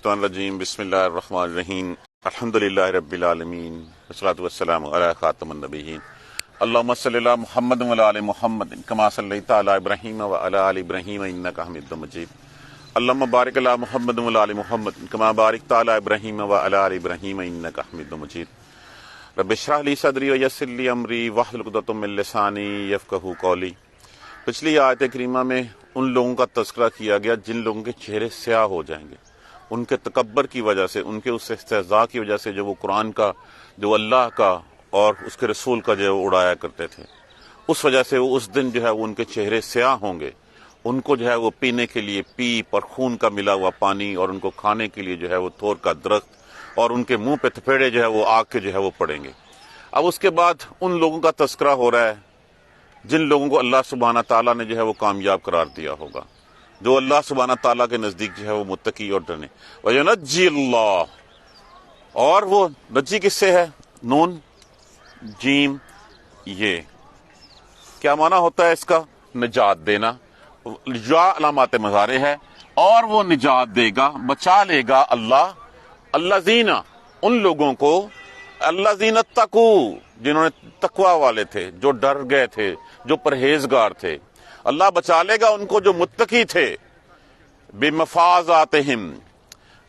الرجیم بسم اللہ الرحمن الرحیم الحمدللہ رب العالمین والصلاۃ والسلام علی خاتم النبیین اللہم صلی علی محمد وعلی آل محمد کما صلیت علی ابراہیم وعلی آل ابراہیم انک حمید مجید اللہم بارک علی محمد وعلی آل محمد کما بارکت علی ابراہیم وعلی آل ابراہیم انک حمید مجید رب اشرح لی صدری ویسر لی امری واحلل عقدۃ من لسانی یفقہوا قولی۔ پچھلی آیت کریمہ میں ان لوگوں کا تذکرہ کیا گیا جن لوگوں کے چہرے سیاہ ہو جائیں گے، ان کے تکبر کی وجہ سے، ان کے اس استہزاء کی وجہ سے جو وہ قرآن کا، جو اللہ کا اور اس کے رسول کا جو ہے اڑایا کرتے تھے، اس وجہ سے وہ اس دن جو ہے وہ ان کے چہرے سیاہ ہوں گے۔ ان کو جو ہے وہ پینے کے لیے پیپ اور خون کا ملا ہوا پانی، اور ان کو کھانے کے لیے جو ہے وہ تھور کا درخت، اور ان کے منہ پہ تھپیڑے جو ہے وہ آگ کے جو ہے وہ پڑیں گے۔ اب اس کے بعد ان لوگوں کا تذکرہ ہو رہا ہے جن لوگوں کو اللہ سبحانہ تعالیٰ نے جو ہے وہ کامیاب قرار دیا ہوگا، جو اللہ سبحانہ تعالیٰ کے نزدیک جو ہے وہ متقی اور ڈرنے۔ وَيُنَجِّي اللَّهُ، اور وہ نجی کس سے ہے؟ نون جیم یہ کیا معنی ہوتا ہے اس کا؟ نجات دینا۔ یا علامات مظاہرے ہے، اور وہ نجات دے گا، بچا لے گا اللہ الذین، ان لوگوں کو، الذین اتقوا، جنہوں نے تقوی والے تھے، جو ڈر گئے تھے، جو پرہیزگار تھے۔ اللہ بچا لے گا ان کو جو متقی تھے، بمفازاتہم۔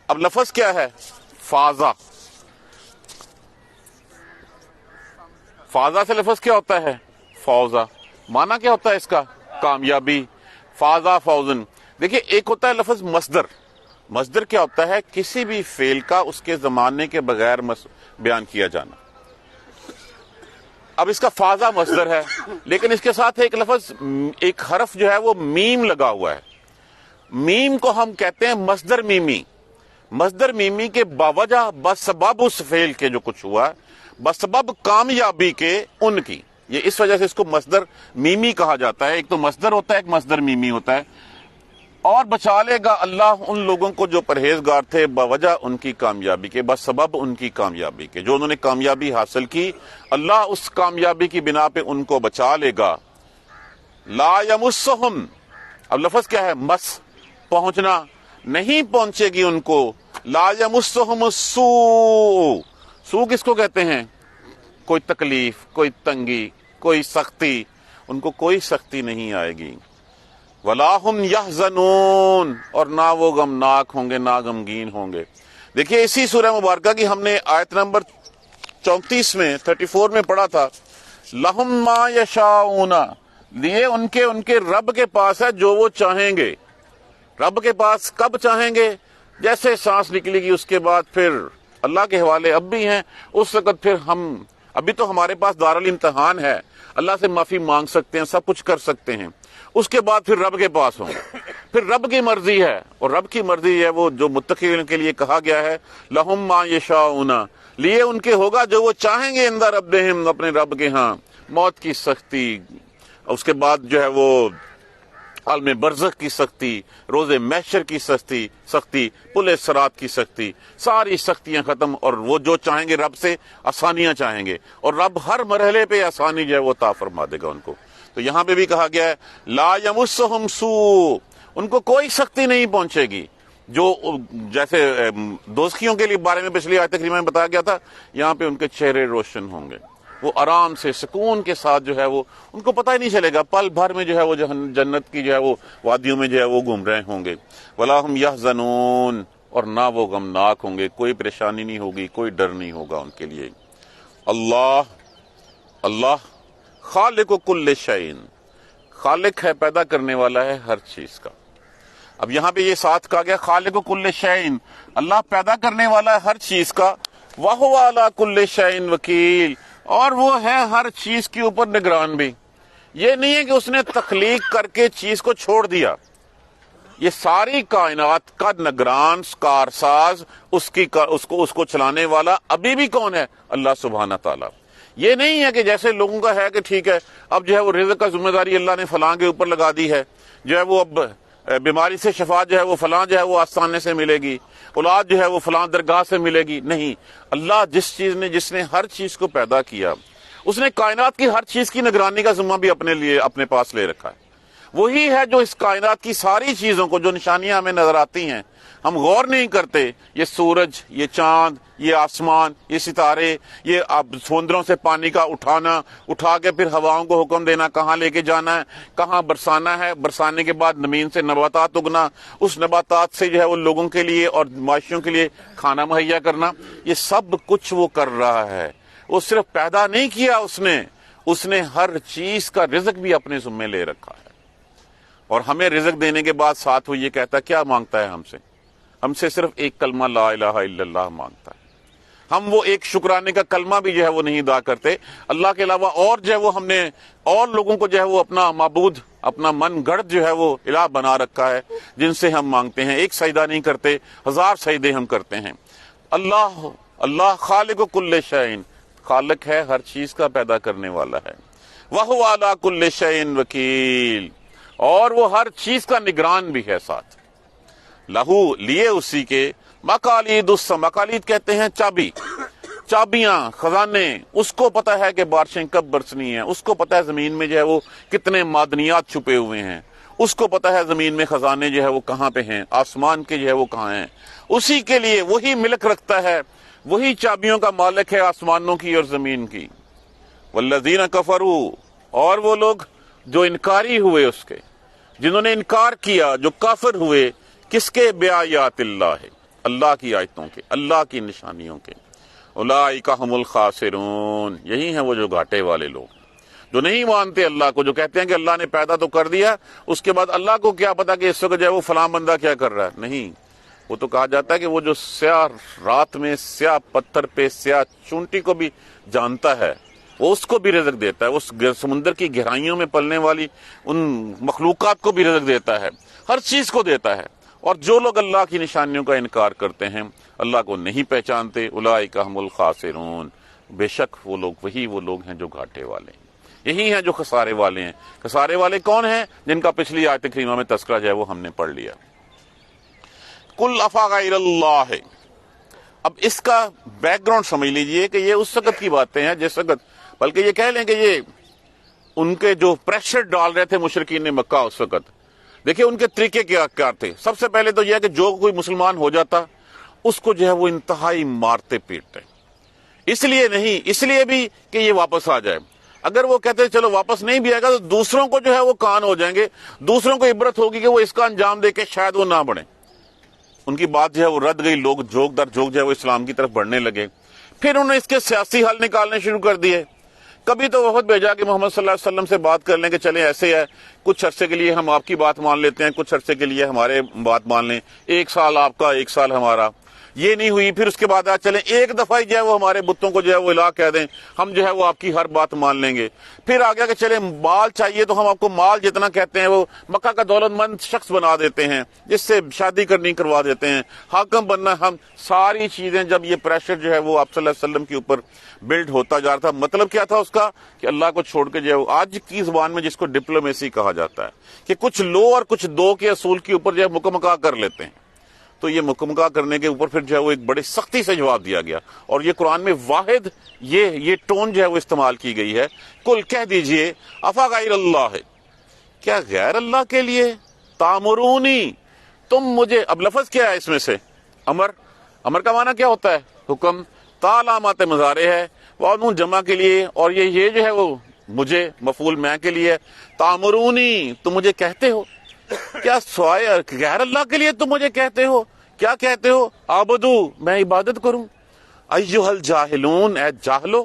اب لفظ کیا ہے؟ فازہ۔ فازہ سے لفظ کیا ہوتا ہے؟ فوزہ۔ معنی کیا ہوتا ہے اس کا؟ کامیابی۔ فازہ فوزن۔ دیکھیے ایک ہوتا ہے لفظ مصدر۔ مصدر کیا ہوتا ہے؟ کسی بھی فعل کا اس کے زمانے کے بغیر بیان کیا جانا۔ اب اس کا فازہ مصدر ہے، لیکن اس کے ساتھ ایک لفظ، ایک حرف جو ہے وہ میم لگا ہوا ہے۔ میم کو ہم کہتے ہیں مصدر میمی۔ مصدر میمی کے باوجہ، بسبب اس فعل کے جو کچھ ہوا، بسبب کامیابی کے ان کی، یہ اس وجہ سے اس کو مصدر میمی کہا جاتا ہے۔ ایک تو مصدر ہوتا ہے، ایک مصدر میمی ہوتا ہے۔ اور بچا لے گا اللہ ان لوگوں کو جو پرہیزگار تھے بوجہ ان کی کامیابی کے، بس سبب ان کی کامیابی کے، جو انہوں نے کامیابی حاصل کی، اللہ اس کامیابی کی بنا پہ ان کو بچا لے گا۔ لا یمسہم، اب لفظ کیا ہے؟ مس، پہنچنا، نہیں پہنچے گی ان کو۔ لا یمسہم السوء، سوء کس کو کہتے ہیں؟ کوئی تکلیف، کوئی تنگی، کوئی سختی، ان کو کوئی سختی نہیں آئے گی۔ وَلَا هُمْ يَحْزَنُونَ، اور نہ وہ غمناک ہوں گے، نہ غمگین ہوں گے۔ دیکھیے اسی سورہ مبارکہ کی ہم نے آیت نمبر 34 میں 34 میں پڑھا تھا، لَهُمْ مَا يَشَاءُونَ، لیے ان کے رب کے پاس ہے جو وہ چاہیں گے۔ رب کے پاس کب چاہیں گے؟ جیسے سانس نکلے گی اس کے بعد پھر اللہ کے حوالے اب بھی ہیں، اس وقت پھر ہم، ابھی تو ہمارے پاس دارالامتحان ہے، اللہ سے معافی مانگ سکتے ہیں، سب کچھ کر سکتے ہیں، اس کے بعد پھر رب کے پاس ہوں، پھر رب کی مرضی ہے، اور رب کی مرضی ہے وہ جو متقین کے لیے کہا گیا ہے، لہم ما یشاؤون، لیے ان کے ہوگا جو وہ چاہیں گے، عند ربہم، اپنے رب کے ہاں، موت کی سختی، اس کے بعد جو ہے وہ عالم برزخ کی سختی، روز محشر کی سختی، پل صراط کی سختی، ساری سختیاں ختم، اور وہ جو چاہیں گے رب سے آسانیاں چاہیں گے، اور رب ہر مرحلے پہ آسانی جو ہے وہ عطا فرما دے گا ان کو۔ تو یہاں پہ بھی کہا گیا ہے لا یمسہم سوء، ان کو کوئی سختی نہیں پہنچے گی، جو جیسے دوزخیوں کے لیے بارے میں پچھلی آیت کریمہ میں بتایا گیا تھا، یہاں پہ ان کے چہرے روشن ہوں گے، وہ آرام سے سکون کے ساتھ جو ہے وہ، ان کو پتہ ہی نہیں چلے گا، پل بھر میں جو ہے وہ جنت کی جو ہے وہ وادیوں میں جو ہے وہ گھوم رہے ہوں گے۔ وَلَا هُمْ يَحْزَنُونَ، اور نہ وہ غمناک ہوں گے، کوئی پریشانی نہیں ہوگی، کوئی ڈر نہیں ہوگا ان کے لیے۔ اللہ خالق کل شیء، خالق ہے، پیدا کرنے والا ہے ہر چیز کا۔ اب یہاں پہ یہ ساتھ کہا گیا خالق کل شیء، اللہ پیدا کرنے والا ہے ہر چیز کا، وَهُوَ عَلَى كُلِّ شَيْءٍ وَكِيلٌ، اور وہ ہے ہر چیز کے اوپر نگران بھی۔ یہ نہیں ہے کہ اس نے تخلیق کر کے چیز کو چھوڑ دیا، یہ ساری کائنات کا نگران، کارساز، اس کو چلانے والا ابھی بھی کون ہے؟ اللہ سبحانہ تعالیٰ۔ یہ نہیں ہے کہ جیسے لوگوں کا ہے کہ ٹھیک ہے اب جو ہے وہ رزق کا ذمہ داری اللہ نے فلاں کے اوپر لگا دی ہے، جو ہے وہ اب بیماری سے شفا جو ہے وہ فلاں جو ہے وہ آستانے سے ملے گی، اولاد جو ہے وہ فلاں درگاہ سے ملے گی۔ نہیں، اللہ جس نے ہر چیز کو پیدا کیا، اس نے کائنات کی ہر چیز کی نگرانی کا ذمہ بھی اپنے پاس لے رکھا ہے۔ وہی ہے جو اس کائنات کی ساری چیزوں کو، جو نشانیاں ہمیں نظر آتی ہیں، ہم غور نہیں کرتے یہ سورج، یہ چاند، یہ آسمان، یہ ستارے، یہ سمندروں سے پانی کا اٹھا کے پھر ہواؤں کو حکم دینا کہاں لے کے جانا ہے، کہاں برسانا ہے، برسانے کے بعد زمین سے نباتات اگنا، اس نباتات سے جو ہے وہ لوگوں کے لیے اور معاشیوں کے لیے کھانا مہیا کرنا، یہ سب کچھ وہ کر رہا ہے۔ وہ صرف پیدا نہیں کیا اس نے ہر چیز کا رزق بھی اپنے ذمہ لے رکھا ہے، اور ہمیں رزق دینے کے بعد ساتھ وہ یہ کہتا ہے، کیا مانگتا ہے ہم سے صرف ایک کلمہ لا الہ الا اللہ مانگتا ہے۔ ہم وہ ایک شکرانے کا کلمہ بھی جو ہے وہ نہیں ادا کرتے۔ اللہ کے علاوہ اور جو ہے وہ ہم نے اور لوگوں کو جو ہے وہ اپنا معبود، اپنا من گڑھ جو ہے وہ الہ بنا رکھا ہے، جن سے ہم مانگتے ہیں۔ ایک سجدہ نہیں کرتے، 1000 سجدے ہم کرتے ہیں۔ اللہ خالق کل شیء، خالق ہے، ہر چیز کا پیدا کرنے والا ہے۔ وَهُوَ عَلَى كُلِّ شَيْءٍ وَكِيلٌ، اور وہ ہر چیز کا نگران بھی ہے ساتھ۔ لہو، لیے اسی کے، مقالید مقالید کہتے ہیں چابیاں، خزانے۔ اس کو پتا ہے کہ بارشیں کب برسنی ہیں، اس کو پتا ہے زمین میں جو ہے وہ کتنے معدنیات چھپے ہوئے ہیں، اس کو پتا ہے زمین میں خزانے جو ہے وہ کہاں پہ ہیں، آسمان کے جو ہے وہ کہاں ہیں۔ اسی کے لیے وہی ملک رکھتا ہے، وہی چابیوں کا مالک ہے آسمانوں کی اور زمین کی۔ والذین کفروا، اور وہ لوگ جو انکاری ہوئے اس کے، جنہوں نے انکار کیا، جو کافر ہوئے، کس کے؟ بآیات اللہ، اللہ کی آیتوں کے، اللہ کی نشانیوں کے۔ اولئک ھم الخاسرون، یہی ہیں وہ جو گھاٹے والے لوگ، جو نہیں مانتے اللہ کو، جو کہتے ہیں کہ اللہ نے پیدا تو کر دیا، اس کے بعد اللہ کو کیا پتا کہ اس وقت جو ہے وہ فلاں بندہ کیا کر رہا ہے۔ نہیں، وہ تو کہا جاتا ہے کہ وہ جو سیاہ رات میں سیاہ پتھر پہ سیاہ چونٹی کو بھی جانتا ہے، وہ اس کو بھی رزق دیتا ہے، اس سمندر کی گہرائیوں میں پلنے والی ان مخلوقات کو بھی رزق دیتا ہے، ہر چیز کو دیتا ہے۔ اور جو لوگ اللہ کی نشانیوں کا انکار کرتے ہیں، اللہ کو نہیں پہچانتے، اولئک ھم الخاسرون، بے شک وہ لوگ ہیں جو گھاٹے والے ہیں، یہی ہیں جو خسارے والے ہیں۔ خسارے والے کون ہیں؟ جن کا پچھلی آیت کریمہ میں تذکرہ جو ہے وہ ہم نے پڑھ لیا۔ کل افغیر اللہ، اب اس کا بیک گراؤنڈ سمجھ لیجئے کہ یہ اس وقت کی باتیں ہیں جس وقت، بلکہ یہ کہہ لیں کہ یہ ان کے جو پریشر ڈال رہے تھے مشرکین مکہ اس وقت، دیکھیں ان کے طریقے کیا تھے۔ سب سے پہلے تو یہ ہے کہ جو کوئی مسلمان ہو جاتا اس کو جو ہے وہ انتہائی مارتے پیٹتے، اس لیے بھی کہ یہ واپس آ جائے۔ اگر وہ کہتے چلو واپس نہیں بھی آئے گا تو دوسروں کو جو ہے وہ کان ہو جائیں گے، دوسروں کو عبرت ہوگی کہ وہ اس کا انجام دے کے شاید وہ نہ بڑھیں۔ ان کی بات جو ہے وہ رد گئی، لوگ جھوک در جھوک جو ہے وہ اسلام کی طرف بڑھنے لگے۔ پھر انہوں نے اس کے سیاسی حل نکالنے شروع کر دیے۔ کبھی تو وفد بھیجا کہ محمد صلی اللہ علیہ وسلم سے بات کر لیں کہ چلیں ایسے ہے، کچھ عرصے کے لیے ہم آپ کی بات مان لیتے ہیں، کچھ عرصے کے لیے ہمارے بات مان لیں، 1 سال آپ کا 1 سال ہمارا۔ یہ نہیں ہوئی، پھر اس کے بعد چلیں ایک دفعہ ہی جو ہے وہ ہمارے بتوں کو جو ہے وہ الہ کہہ دیں، ہم جو ہے وہ آپ کی ہر بات مان لیں گے۔ پھر آ گیا کہ چلیں مال چاہیے تو ہم آپ کو مال جتنا کہتے ہیں وہ مکہ کا دولت مند شخص بنا دیتے ہیں، جس سے شادی کروا دیتے ہیں، حاکم بننا، ہم ساری چیزیں۔ جب یہ پریشر جو ہے وہ آپ صلی اللہ علیہ وسلم کے اوپر بلڈ ہوتا جا رہا تھا، مطلب کیا تھا اس کا؟ کہ اللہ کو چھوڑ کے جو ہے وہ آج کی زبان میں جس کو ڈپلومیسی کہا جاتا ہے، کہ کچھ لو اور کچھ دو کے اصول کے اوپر جو ہے مکمکا کر لیتے ہیں۔ تو یہ مکمکا کرنے کے اوپر پھر جو ہے وہ ایک بڑی سختی سے جواب دیا گیا، اور یہ قرآن میں واحد یہ ٹون جو ہے وہ استعمال کی گئی ہے۔ کل کہہ دیجئے افغیر اللہ، کیا غیر اللہ کے لیے تامرونی، تم مجھے، اب لفظ کیا ہے اس میں سے؟ امر کا معنی کیا ہوتا ہے؟ حکم۔ علامات مضارع ہے، وہ جمع کے لیے، اور یہ جو ہے وہ مجھے مفعول میں کے لیے، تامرونی، تم مجھے کہتے ہو۔ کیا سوائے غیر اللہ کے لیے تم مجھے کہتے ہو؟ کیا کہتے ہو؟ عبدو، میں عبادت کروں۔ ایھا الجاہلون، اے جاہلو۔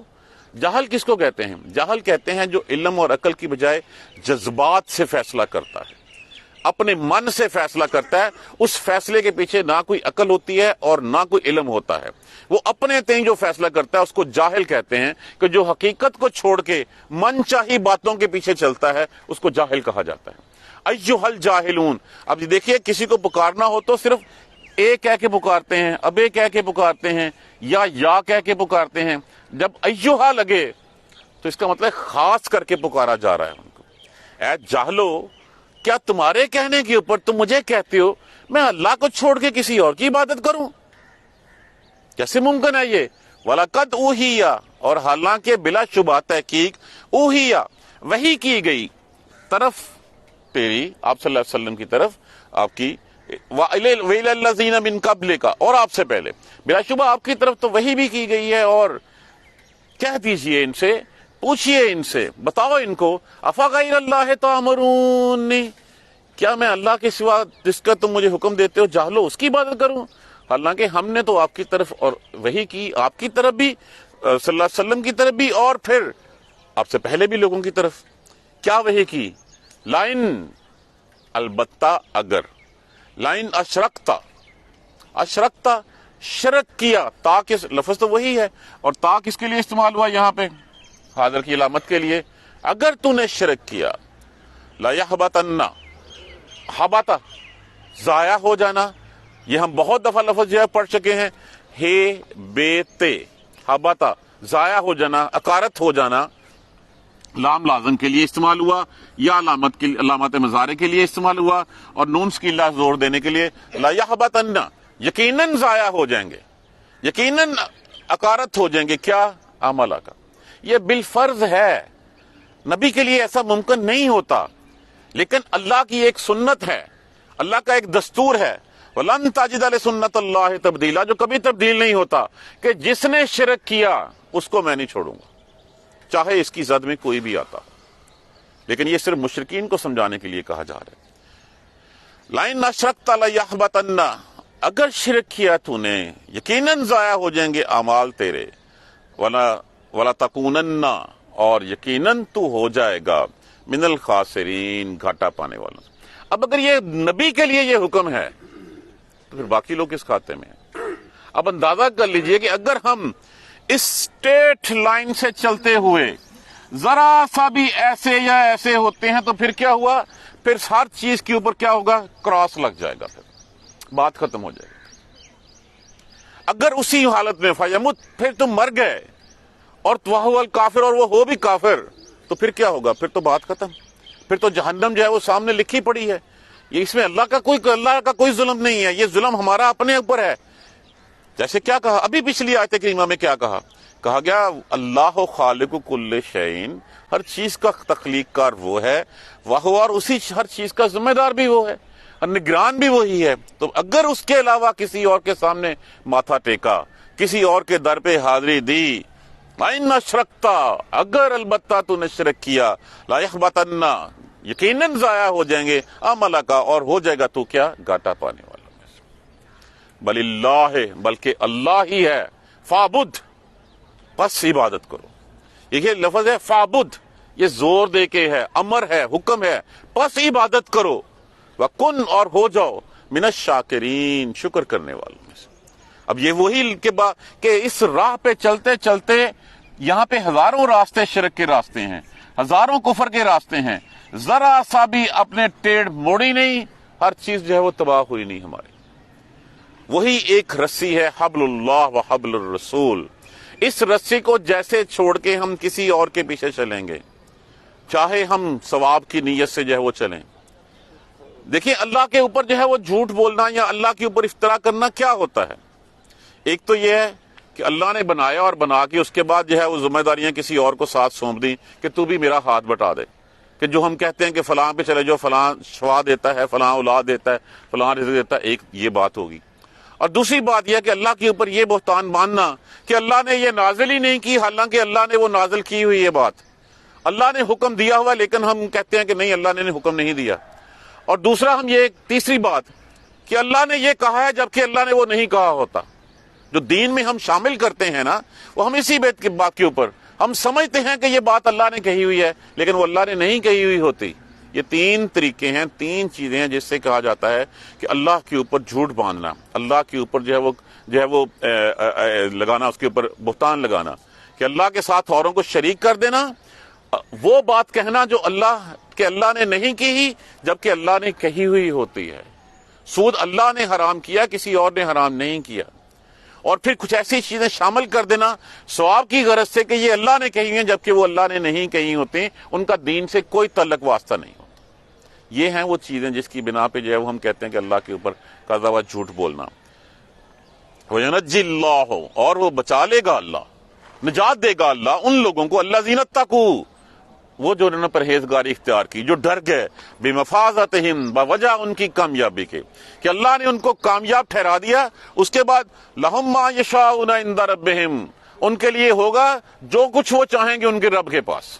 جاہل کس کو کہتے ہیں؟ جاہل کہتے ہیں جو علم اور عقل کی بجائے جذبات سے فیصلہ کرتا ہے، اپنے من سے فیصلہ کرتا ہے، اس فیصلے کے پیچھے نہ کوئی عقل ہوتی ہے اور نہ کوئی علم ہوتا ہے، وہ اپنے تئیں جو فیصلہ کرتا ہے اس کو جاہل کہتے ہیں، کہ جو حقیقت کو چھوڑ کے من چاہی باتوں کے پیچھے چلتا ہے اس کو جاہل کہا جاتا ہے۔ ایھا الجاہلون، اب دیکھیے کسی کو پکارنا ہو تو صرف اے کہہ کے پکارتے ہیں، ابے کہہ کے پکارتے ہیں، یا کہہ کے پکارتے ہیں۔ جب ایھا لگے تو اس کا مطلب خاص کر کے پکارا جا رہا ہے ان کو۔ اے جاہلو، کیا تمہارے کہنے کے اوپر تم مجھے کہتے ہو میں اللہ کو چھوڑ کے کسی اور کی عبادت کروں؟ کیسے ممکن ہے یہ؟ وَلَقَدْ أُوحِيَ، اور حالانکہ بلا شبہ تحقیق، اوحیہ، وحی کی گئی، طرف تیری، آپ صلی اللہ علیہ وسلم کی طرف، آپ کی وَإِلَى الَّذِينَ مِن قَبْلِكَ، اور آپ سے پہلے بلا شبہ آپ کی طرف تو وحی بھی کی گئی ہے، اور کہہ دیجئے ان سے، پوچھئے ان سے، بتاؤ ان کو، افغیر اللہ تأمرونی، کیا میں اللہ کے سوا جس کا تم مجھے حکم دیتے ہو جاہلو اس کی عبادت کروں؟ حالانکہ ہم نے تو آپ کی طرف اور وحی کی، آپ کی طرف بھی صلی اللہ علیہ وسلم کی طرف بھی، اور پھر آپ سے پہلے بھی لوگوں کی طرف کیا وحی کی؟ لائن، البتہ اگر، لائن اشرکتا، اشرکتا شرک کیا، تا کے لفظ تو وہی ہے، اور تا کس کے لیے استعمال ہوا یہاں پہ؟ حاضر کی علامت کے لیے۔ اگر تو نے شرک کیا، لا یحبطن، حبطا ضائع ہو جانا، یہ ہم بہت دفعہ لفظ جو ہے پڑھ چکے ہیں، ہے بیتے، حبطا ضائع ہو جانا، اکارت ہو جانا، لام لازم کے لیے استعمال ہوا، یا علامت مضارع کے لیے استعمال ہوا، اور نون سکیلا زور دینے کے لیے، لا یحبطن، یقیناً ضائع ہو جائیں گے، یقیناً اکارت ہو جائیں گے، کیا؟ عملہ کا۔ یہ بالفرض ہے، نبی کے لیے ایسا ممکن نہیں ہوتا، لیکن اللہ کی ایک سنت ہے، اللہ کا ایک دستور ہے، وَلَن تَجِدَ لِسُنَّتِ اللَّهِ تَبْدِيلًا، جو کبھی تبدیل نہیں ہوتا، کہ جس نے شرک کیا اس کو میں نہیں چھوڑوں گا، چاہے اس کی زد میں کوئی بھی آتا، لیکن یہ صرف مشرکین کو سمجھانے کے لیے کہا جا رہا ہے۔ لَئِنْ أَشْرَكْتَ لَيَحْبَطَنَّ، اگر شرک کیا تو نے یقیناً ضائع ہو جائیں گے اعمال تیرے، وَلَا تَكُونَنَّ، اور یقیناً تو ہو جائے گا من الخاسرین، گھاٹا پانے والوں۔ اب اگر یہ نبی کے لیے یہ حکم ہے تو پھر باقی لوگ کس کھاتے میں ہیں؟ اب اندازہ کر لیجئے کہ اگر ہم اس اسٹریٹ لائن سے چلتے ہوئے ذرا سا بھی ایسے یا ایسے ہوتے ہیں تو پھر کیا ہوا؟ پھر ہر چیز کے اوپر کیا ہوگا؟ کراس لگ جائے گا، پھر بات ختم ہو جائے گی۔ اگر اسی حالت میں فیمت، پھر تم مر گئے، اور وَهُوَ الْكَافِرُ، اور وہ ہو بھی کافر، تو پھر کیا ہوگا؟ پھر تو بات ختم، پھر تو جہنم جو ہے وہ سامنے لکھی پڑی ہے۔ یہ اس میں اللہ کا کوئی ظلم نہیں ہے، یہ ظلم ہمارا اپنے اوپر ہے۔ جیسے کیا کہا ابھی پچھلی آیت کریمہ میں، کیا کہا گیا؟ اللہ خالق کل شیء، ہر چیز کا تخلیق کار وہ ہے، وہ، اور اسی ہر چیز کا ذمہ دار بھی وہ ہے، اور نگران بھی وہی ہے۔ تو اگر اس کے علاوہ کسی اور کے سامنے ماتھا ٹیکا، کسی اور کے در پہ حاضری دی، لَئِنْ أَشْرَكْتَ، اگر البتہ تو نے شرک کیا، لا يحبطن، یقیناً ضائع ہو جائیں گے عملہ کا، اور ہو جائے گا تو کیا؟ گھاٹا پانے والوں میں سے۔ بل اللہ، بلکہ اللہ ہی ہے، فعبد، بس عبادت کرو۔ یہ لفظ ہے فعبد، یہ زور دے کے ہے، امر ہے، حکم ہے، بس عبادت کرو، وکن، اور ہو جاؤ من الشاکرین، شکر کرنے والوں میں سے۔ اب یہ وہی کہ اس راہ پہ چلتے چلتے یہاں پہ ہزاروں راستے شرک کے راستے ہیں، ہزاروں کفر کے راستے ہیں، ذرا سا بھی اپنے ٹیڑھ موڑی نہیں، ہر چیز جو ہے وہ تباہ ہوئی نہیں ہماری۔ وہی ایک رسی ہے، حبل اللہ و حبل الرسول، اس رسی کو جیسے چھوڑ کے ہم کسی اور کے پیچھے چلیں گے، چاہے ہم ثواب کی نیت سے جو ہے وہ چلیں۔ دیکھیں اللہ کے اوپر جو ہے وہ جھوٹ بولنا یا اللہ کے اوپر افترا کرنا کیا ہوتا ہے؟ ایک تو یہ ہے کہ اللہ نے بنایا اور بنا کے اس کے بعد جو ہے وہ ذمہ داریاں کسی اور کو ساتھ سونپ دیں کہ تو بھی میرا ہاتھ بٹا دے، کہ جو ہم کہتے ہیں کہ فلاں پہ چلے جو فلاں شفا دیتا ہے، فلاں اولاد دیتا ہے، فلاں رزق دیتا ہے، ایک یہ بات ہوگی۔ اور دوسری بات یہ ہے کہ اللہ کے اوپر یہ بہتان ماننا کہ اللہ نے یہ نازل ہی نہیں کی، حالانکہ اللہ نے وہ نازل کی ہوئی یہ بات، اللہ نے حکم دیا ہوا لیکن ہم کہتے ہیں کہ نہیں، اللہ نے حکم نہیں دیا۔ اور دوسرا ہم یہ تیسری بات کہ اللہ نے یہ کہا ہے جبکہ اللہ نے وہ نہیں کہا ہوتا۔ جو دین میں ہم شامل کرتے ہیں نا، وہ ہم اسی بات کے اوپر ہم سمجھتے ہیں کہ یہ بات اللہ نے کہی ہوئی ہے لیکن وہ اللہ نے نہیں کہی ہوئی ہوتی۔ یہ تین طریقے ہیں، تین چیزیں ہیں جس سے کہا جاتا ہے کہ اللہ کے اوپر جھوٹ باندھنا، اللہ کے اوپر جو ہے وہ لگانا، اس کے اوپر بہتان لگانا، کہ اللہ کے ساتھ اوروں کو شریک کر دینا، وہ بات کہنا جو اللہ نے نہیں کی جبکہ اللہ نے کہی ہوئی ہوتی ہے۔ سود اللہ نے حرام کیا، کسی اور نے حرام نہیں کیا۔ اور پھر کچھ ایسی چیزیں شامل کر دینا ثواب کی غرض سے کہ یہ اللہ نے کہی ہیں جبکہ وہ اللہ نے نہیں کہی ہوتی، ان کا دین سے کوئی تعلق واسطہ نہیں ہوتا۔ یہ ہیں وہ چیزیں جس کی بنا پہ جو ہے وہ ہم کہتے ہیں کہ اللہ کے اوپر قضا و جھوٹ بولنا۔ وَيَنَجِّي اللَّهُ، اور وہ بچا لے گا اللہ، نجات دے گا اللہ ان لوگوں کو، الَّذِينَ اتَّقُوا، وہ جو انہوں نے پرہیزگاری اختیار کی، جو ڈر گئے بمفازتہم، بوجہ ان کی کامیابی کے، کہ اللہ نے ان کو کامیاب ٹھہرا دیا۔ اس کے بعد لہم ما یشاؤون عند ربہم، ان کے لیے ہوگا جو کچھ وہ چاہیں گے ان کے رب کے پاس۔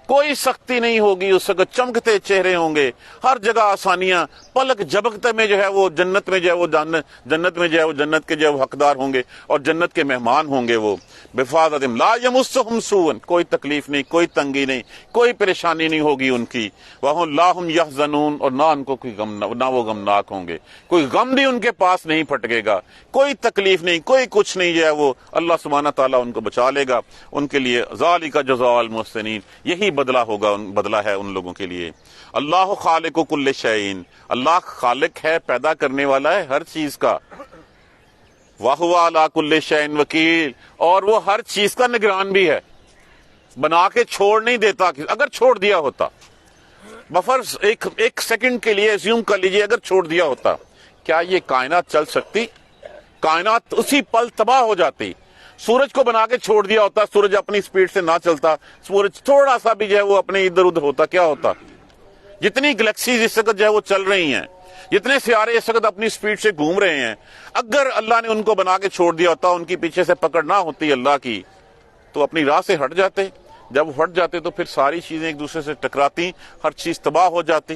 کوئی سختی نہیں ہوگی، اس وقت چمکتے چہرے ہوں گے، ہر جگہ آسانیاں، پلک جھپکتے میں جو ہے وہ جنت میں جو ہے وہ جنت میں جو ہے وہ جنت کے جو ہے وہ حقدار ہوں گے اور جنت کے مہمان ہوں گے وہ۔ بفاظتہم لا یمسہم سوء، کوئی تکلیف نہیں، کوئی تنگی نہیں، کوئی پریشانی نہیں ہوگی ان کی۔ وہم لا ہم یحزنون، اور نہ ان کو کوئی غم، نہ وہ غمناک ہوں گے، کوئی غم بھی ان کے پاس نہیں پھٹکے گا، کوئی تکلیف نہیں، کوئی کچھ نہیں جو ہے وہ اللہ سبحانہ تعالیٰ ان کو بچا لے گا۔ ان کے لیے ذالک جزاء المحسنین، یہی بدلہ ہوگا، بدلہ ہے ان لوگوں کے لیے۔ اللہ خالق کل شیء، اللہ خالق ہے، پیدا کرنے والا ہے ہر چیز کا۔ وَهُوَ عَلَىٰ كُلِّ شَيْءٍ وَكِيلٌ، اور وہ ہر چیز کا نگران بھی ہے، بنا کے چھوڑ نہیں دیتا۔ اگر چھوڑ دیا ہوتا، بفرض ایک سیکنڈ کے لیے ایزیوم کر لیجئے اگر چھوڑ دیا ہوتا، کیا یہ کائنات چل سکتی؟ کائنات اسی پل تباہ ہو جاتی۔ سورج کو بنا کے چھوڑ دیا ہوتا، سورج اپنی سپیڈ سے نہ چلتا، سورج تھوڑا سا بھی جو ہے وہ اپنے ادھر ادھر ہوتا، کیا ہوتا؟ جتنی گلیکسیز اس وقت جو ہے وہ چل رہی ہیں، جتنے سیارے اس وقت اپنی سپیڈ سے گھوم رہے ہیں، اگر اللہ نے ان کو بنا کے چھوڑ دیا ہوتا، ان کی پیچھے سے پکڑ نہ ہوتی اللہ کی، تو اپنی راہ سے ہٹ جاتے۔ جب ہٹ جاتے تو پھر ساری چیزیں ایک دوسرے سے ٹکراتی، ہر چیز تباہ ہو جاتی۔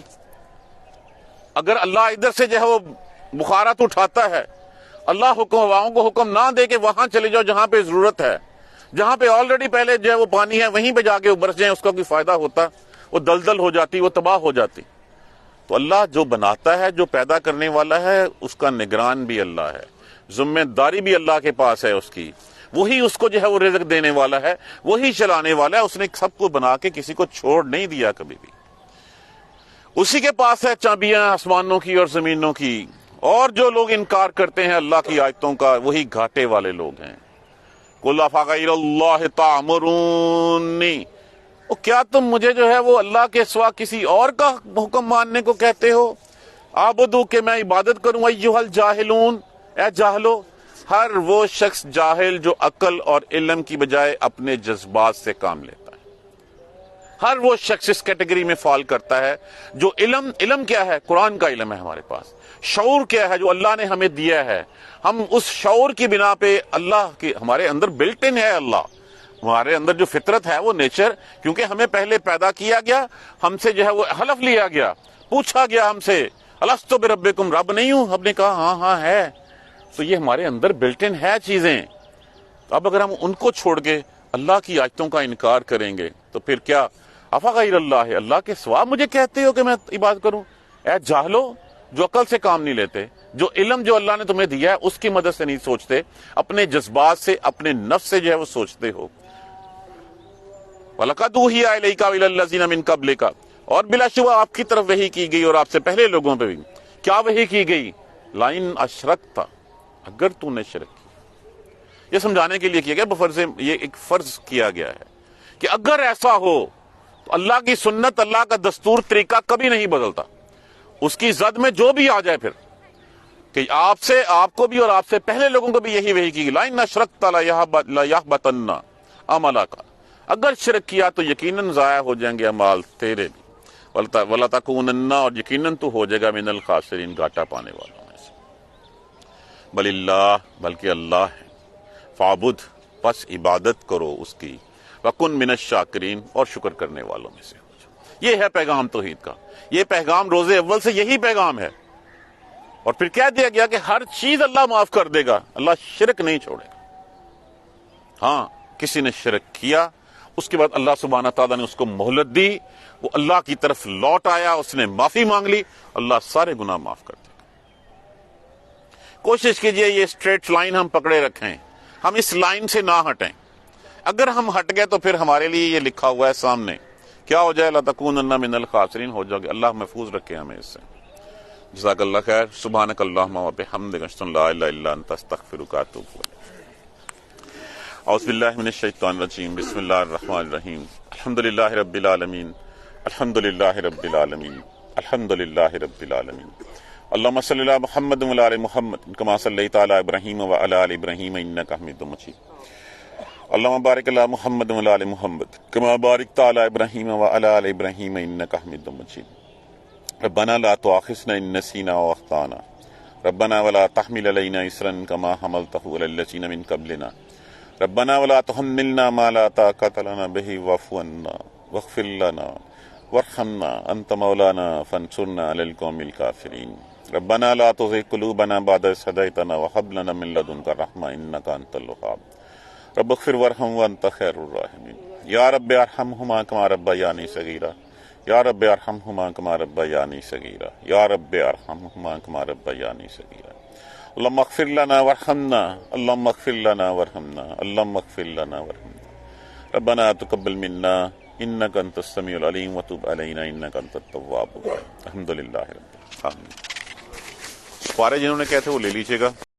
اگر اللہ ادھر سے جو ہے وہ بخارات اٹھاتا ہے، اللہ ہواؤں کو حکم نہ دے کہ وہاں چلے جاؤ جہاں پہ ضرورت ہے، جہاں پہ آلریڈی پہلے جو ہے وہ پانی ہے وہیں پہ جا کے برس جائیں، اس کا کوئی فائدہ ہوتا؟ وہ دلدل ہو جاتی، وہ تباہ ہو جاتی۔ تو اللہ جو بناتا ہے، جو پیدا کرنے والا ہے، اس کا نگران بھی اللہ ہے، ذمہ داری بھی اللہ کے پاس ہے اس کی۔ وہی اس کو جو ہے وہ رزق دینے والا ہے، وہی چلانے والا ہے۔ اس نے سب کو بنا کے کسی کو چھوڑ نہیں دیا کبھی بھی۔ اسی کے پاس ہے چابیاں آسمانوں کی اور زمینوں کی۔ اور جو لوگ انکار کرتے ہیں اللہ کی آیتوں کا، وہی گھاٹے والے لوگ ہیں۔ قُلْ أَفَغَيْرَ اللَّهِ تَأْمُرُونِّی، کیا تم مجھے جو ہے وہ اللہ کے سوا کسی اور کا حکم ماننے کو کہتے ہو؟ اعبدوا، کہ میں عبادت کروں، ایھا الجاہلون، اے جاہلو، ہر وہ شخص جاہل جو عقل اور علم کی بجائے اپنے جذبات سے کام لیتا ہے۔ ہر وہ شخص اس کیٹیگری میں فال کرتا ہے جو علم کیا ہے؟ قرآن کا علم ہے ہمارے پاس۔ شعور کیا ہے؟ جو اللہ نے ہمیں دیا ہے۔ ہم اس شعور کی بنا پہ اللہ کی، ہمارے اندر بلٹ ان ہے اللہ، ہمارے اندر جو فطرت ہے وہ نیچر، کیونکہ ہمیں پہلے پیدا کیا گیا، ہم سے جو ہے وہ حلف لیا گیا، پوچھا گیا ہم سے، الستو بربکم، رب نہیں ہوں؟ ہم نے کہا ہاں ہاں ہے۔ تو یہ ہمارے اندر بلٹ ان ہے چیزیں۔ اب اگر ہم ان کو چھوڑ کے اللہ کی آیتوں کا انکار کریں گے تو پھر کیا؟ افغیر اللہ، اللہ کے سوا مجھے کہتے ہو کہ میں عبادت کروں؟ اے جاہلو، جو عقل سے کام نہیں لیتے، جو علم جو اللہ نے تمہیں دیا ہے اس کی مدد سے نہیں سوچتے، اپنے جذبات سے، اپنے نفس سے جو ہے وہ سوچتے ہو۔ وَلَقَدْ أُوحِيَ إِلَيْكَ وَإِلَى الَّذِينَ مِن قَبْلِكَ، اور بلا شبہ آپ کی طرف وحی کی گئی اور آپ سے پہلے لوگوں پہ بھی۔ کیا وحی کی گئی؟ لَإِنْ أَشْرَكْتَ، اگر تو نے شرک کیا۔ یہ سمجھانے کے لیے کیا گیا، بفرض یہ ایک فرض کیا گیا ہے کہ اگر ایسا ہو تو اللہ کی سنت، اللہ کا دستور، طریقہ کبھی نہیں بدلتا۔ اس کی زد میں جو بھی آ جائے پھر، کہ آپ کو بھی اور آپ سے پہلے لوگوں کو بھی یہی وحی کی گئی، لَإِنْ أَشْرَكْتَ لَيَحْبَطَنَّ عَمَلَكَ، اگر شرک کیا تو یقیناً ضائع ہو جائیں گے اعمال تیرے بھی، وَلَتَكُونَنَّ، اور یقیناً تو ہو جائے گا مِنَ الْخَاسِرِينَ، گھاٹا پانے والوں میں سے۔ بل اللہ، بلکہ اللہ ہے، فعبد، پس عبادت کرو اس کی، وَكُن مِنَ الشَّاكِرِينَ، اور شکر کرنے والوں میں سے ہو جاؤ۔ یہ ہے پیغام توحید کا، یہ پیغام روزے اول سے یہی پیغام ہے۔ اور پھر کہہ دیا گیا کہ ہر چیز اللہ معاف کر دے گا، اللہ شرک نہیں چھوڑے گا۔ ہاں کسی نے شرک کیا، اس کے بعد اللہ سبحانہ تعالیٰ نے اس کو مہلت دی، وہ اللہ کی طرف لوٹ آیا، اس نے معافی مانگ لی، اللہ سارے گناہ معاف کر دے گا۔ کوشش کیجئے یہ اسٹریٹ لائن ہم پکڑے رکھیں، ہم اس لائن سے نہ ہٹیں۔ اگر ہم ہٹ گئے تو پھر ہمارے لیے یہ لکھا ہوا ہے سامنے، کیا ہو جائے؟ لَتَكُونَنَّ مِنَ الْخَاسِرِينَ، ہو جاؤ گے۔ اللہ محفوظ رکھے ہمیں اس سے۔ جزاک اللہ خیر۔ سبحانک اللہم وبحمدک، اشہد ان لا الہ الا انت، استغفرک واتوب الیک۔ اعوذ باللہ من الشیطان الرجیم، بسم اللہ الرحمن الرحیم۔ الحمدللہ رب العالمین، الحمدللہ رب العالمین، الحمدللہ رب العالمین۔ اللہم صلی علی محمد وعلی آل محمد کما صلیت علی ابراہیم وعلی آل ابراہیم انک حمید مجید۔ اللهم بارك على محمد وعلى آل محمد كما باركت على إبراهيم وعلى آل إبراهيم إنك حميد مجيد. ربنا لا تؤاخذنا إن نسينا وأخطأنا ربنا ولا تحمل علينا إصرا كما حملته على الذين من قبلنا ربنا ولا تحملنا ما لا طاقة لنا به واعف عنا واغفر لنا وارحمنا أنت مولانا فانصرنا على القوم الكافرين. ربنا لا تزغ قلوبنا بعد إذ هديتنا وهب لنا من لدنك رحمة إنك أنت الوهاب. رب اغفر وارحم وأنت خير الراحمين. يا رب ارحمهما كما ربياني صغيرا يا رب ارحمهما كما ربياني صغيرا يا رب ارحمهما كما ربياني صغيرا. اللهم اغفر لنا وارحمنا اللهم اغفر لنا وارحمنا اللهم اغفر لنا وارحمنا. ربنا تقبل منا انك انت السميع العليم وتب علينا انك انت التواب الرحيم. الحمد للہ رب العالمین. پارے جنہوں نے کہے تھے وہ لے لیجیے گا.